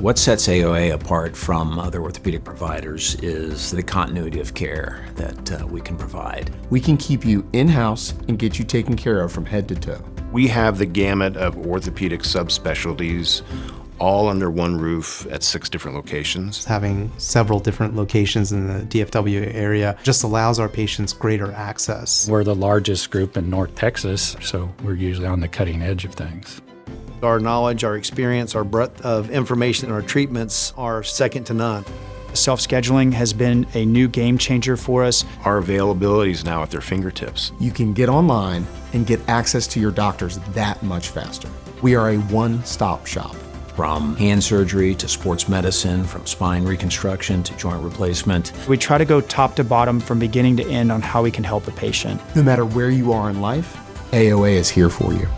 What sets AOA apart from other orthopedic providers is the continuity of care that we can provide. We can keep you in-house and get you taken care of from head to toe. We have the gamut of orthopedic subspecialties all under one roof at 6 different locations. Having several different locations in the DFW area just allows our patients greater access. We're the largest group in North Texas, so we're usually on the cutting edge of things. Our knowledge, our experience, our breadth of information, and our treatments are second to none. Self-scheduling has been a new game changer for us. Our availability is now at their fingertips. You can get online and get access to your doctors that much faster. We are a one-stop shop. From hand surgery to sports medicine, from spine reconstruction to joint replacement. We try to go top to bottom from beginning to end on how we can help a patient. No matter where you are in life, AOA is here for you.